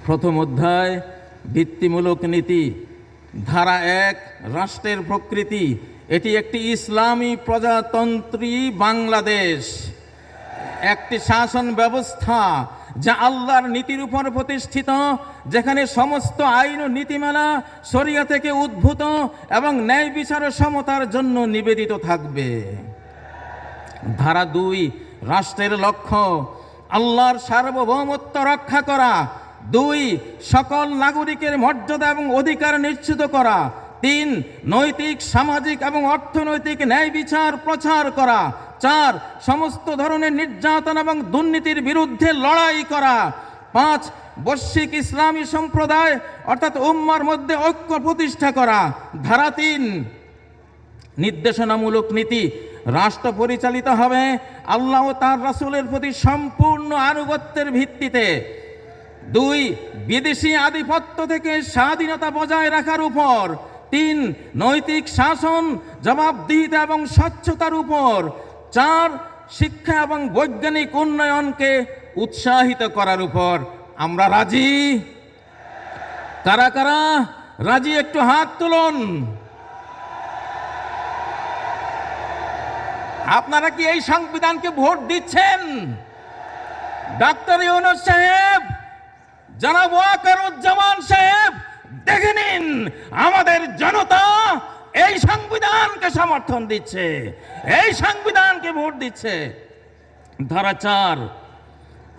প্রথম অধ্যায় ভিত্তিমূলক নীতি, ধারা 1 রাষ্ট্রের প্রকৃতি। এটি একটি ইসলামী প্রজাতন্ত্রী বাংলাদেশ, একটি শাসন ব্যবস্থা যা আল্লাহর নীতির উপর প্রতিষ্ঠিত, যেখানে সমস্ত আইন ও নীতিমালা শরিয়া থেকে উদ্ভূত এবং ন্যায় বিচার ও সমতার জন্য নিবেদিত থাকবে। ধারা 2 রাষ্ট্রের লক্ষ্য আল্লাহর সার্বভৌমত্ব রক্ষা করা। 2 সকল নাগরিকের মর্যাদা এবং অধিকার নিশ্চিত করা। 3 নৈতিক, সামাজিক এবং অর্থনৈতিক ন্যায় বিচার প্রচার করা। 4 সমস্ত ধরনের নির্যাতন এবং দুর্নীতির বিরুদ্ধে লড়াই করা। 5 বৈশ্বিক ইসলামী সম্প্রদায় অর্থাৎ উম্মার মধ্যে ঐক্য প্রতিষ্ঠা করা। ধারা 3 নির্দেশনামূলক নীতি, রাষ্ট্র পরিচালিত হবে আল্লাহ ও তার রাসূলের প্রতি সম্পূর্ণ আনুগত্যের ভিত্তিতে। 2 বিদেশি আধিপত্য থেকে স্বাধীনতা বজায় রাখার উপর। 3 নৈতিক শাসন, জবাবদিহিতা এবং স্বচ্ছতার উপর। 4 শিক্ষা এবং বৈজ্ঞানিক উন্নয়নকে উৎসাহিত করার উপর। আমরা রাজি? কারা কারা রাজি একটু হাত তুলুন। আপনারা কি এই সংবিধানকে ভোট দিচ্ছেন? ডাক্তার ইউনূস সাহেব, জনাব ওয়াকারুজ্জামান সাহেব, দেখে নিন আমাদের জনতা এই সংবিধানকে সমর্থন দিচ্ছে, এই সংবিধানকে ভোট দিচ্ছে। ধারা 4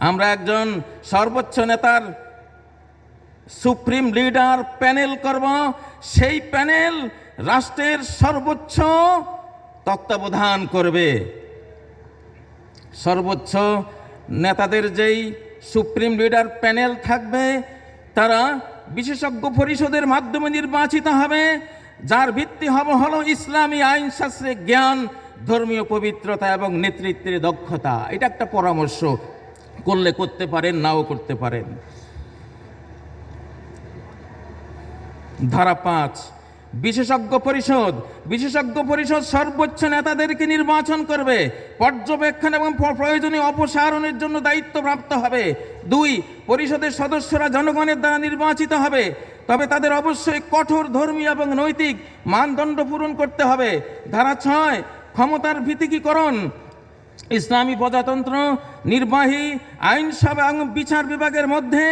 আমরা একজন সর্বোচ্চ নেতার সুপ্রিম লিডার প্যানেল করব। সেই প্যানেল রাষ্ট্রের সর্বোচ্চ তত্ত্বাবধান করবে। সর্বোচ্চ নেতাদের যেই সুপ্রিম লিডার প্যানেল থাকবে তারা বিশেষজ্ঞ পরিষদের মাধ্যমে নির্বাচিত হবে, যার ভিত্তি হলো ইসলামী আইনশাস্ত্রের জ্ঞান, ধর্মীয় পবিত্রতা এবং নেতৃত্বের দক্ষতা। এটা একটা পরামর্শ, করলে করতে পারেন, নাও করতে পারেন। ধারা 5 বিশেষজ্ঞ পরিষদ। বিশেষজ্ঞ পরিষদ সর্বোচ্চ নেতাদেরকে নির্বাচন করবে, পর্যবেক্ষণ এবং প্রয়োজনীয় অপসারণের জন্য দায়িত্বপ্রাপ্ত হবে। 2 পরিষদের সদস্যরা জনগণের দ্বারা নির্বাচিত হবে, তবে তাদের অবশ্যই কঠোর ধর্মীয় এবং নৈতিক মানদণ্ড পূরণ করতে হবে। ধারা 6 ক্ষমতার ভিত্তিকীকরণ। ইসলামী প্রজাতন্ত্র নির্বাহী, আইনসভা এবং বিচার বিভাগের মধ্যে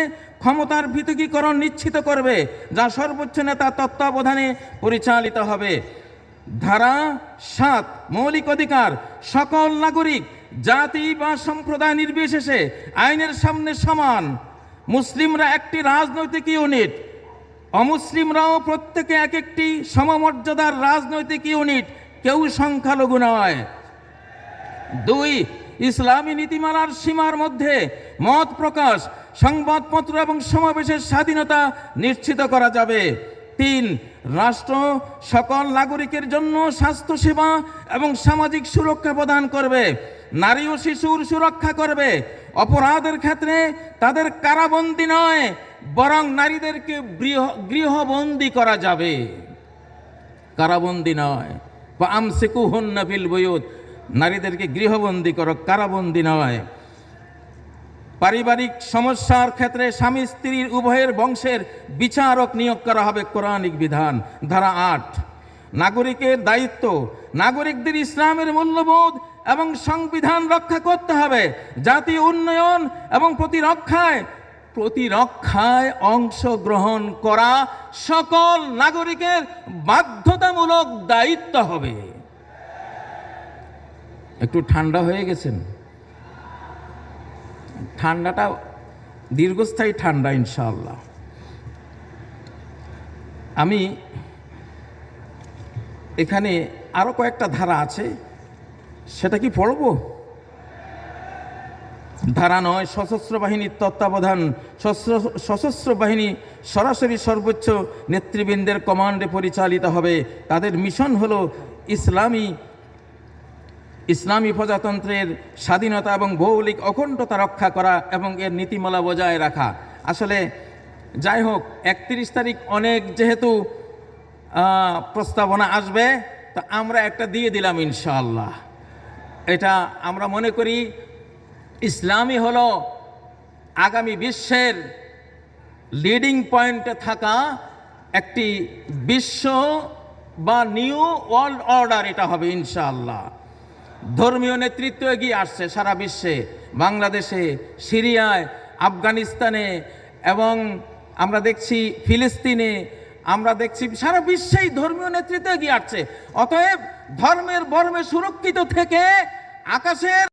ক্ষমতার ভিত্তিকীকরণ নিশ্চিত করবে, যা সর্বোচ্চ নেতা তত্ত্বাবধানে পরিচালিত হবে। ধারা 7 মৌলিক অধিকার। সকল নাগরিক জাতি বা সম্প্রদায় নির্বিশেষে আইনের সামনে সমান। মুসলিমরা একটি রাজনৈতিক ইউনিট, অমুসলিমরাও প্রত্যেকে এক একটি সমমর্যাদার রাজনৈতিক ইউনিট, কেউ সংখ্যালঘু নয়। 2 ইসলামী নীতিমালার সীমার মধ্যে মত প্রকাশ, সংবাদপত্র এবং সমাবেশের স্বাধীনতা নিশ্চিত করা যাবে। 3 রাষ্ট্র সকল নাগরিকের জন্য স্বাস্থ্যসেবা এবং সামাজিক সুরক্ষা প্রদান করবে, নারী ও শিশুর সুরক্ষা করবে। অপরাধের ক্ষেত্রে তাদের কারাবন্দী নয়, বরং নারীদেরকে গৃহবন্দী করা যাবে, কারাবন্দী নয়। বা আমসিকুহুন্না ফিল বুয়ুত, নারীদেরকে গৃহবন্দী করো, কারাবন্দী নয়। পারিবারিক সমস্যার ক্ষেত্রে স্বামী স্ত্রীর উভয়ের বংশের বিচারক নিয়োগ করা হবে, কোরআনিক বিধান। ধারা 8 নাগরিকের দায়িত্ব। নাগরিকদের ইসলামের মূল্যবোধ এবং সংবিধান রক্ষা করতে হবে। জাতীয় উন্নয়ন এবং প্রতিরক্ষায় অংশগ্রহণ করা সকল নাগরিকের বাধ্যতামূলক দায়িত্ব হবে। একটু ঠান্ডা হয়ে গেছেন? ঠান্ডাটা দীর্ঘস্থায়ী ঠান্ডা ইনশাআল্লাহ। আমি এখানে আরো কয়েকটা ধারা আছে, সেটা কি পড়ব? ধারা 9 সশস্ত্র বাহিনীর তত্ত্বাবধান। সশস্ত্র বাহিনী সরাসরি সর্বোচ্চ নেতৃবৃন্দের কমান্ডে পরিচালিত হবে। তাদের মিশন হলো ইসলামী প্রজাতন্ত্রের স্বাধীনতা এবং ভৌগোলিক অখণ্ডতা রক্ষা করা এবং এর নীতিমালা বজায় রাখা। আসলে যাই হোক, 31 তারিখ অনেক যেহেতু প্রস্তাবনা আসবে, তা আমরা একটা দিয়ে দিলাম ইনশাআল্লাহ। এটা আমরা মনে করি ইসলামই হলো আগামী বিশ্বের লিডিং পয়েন্টে থাকা একটি বিশ্ব বা নিউ ওয়ার্ল্ড অর্ডার এটা হবে ইনশাআল্লাহ। ধর্মীয় নেতৃত্ব এগিয়ে আসছে সারা বিশ্বে, বাংলাদেশে, সিরিয়ায়, আফগানিস্তানে এবং আমরা দেখছি ফিলিস্তিনে, আমরা দেখছি সারা বিশ্বেই ধর্মীয় নেতৃত্ব এগিয়ে আসছে। অতএব ধর্মের বর্মে সুরক্ষিত থেকে আকাশের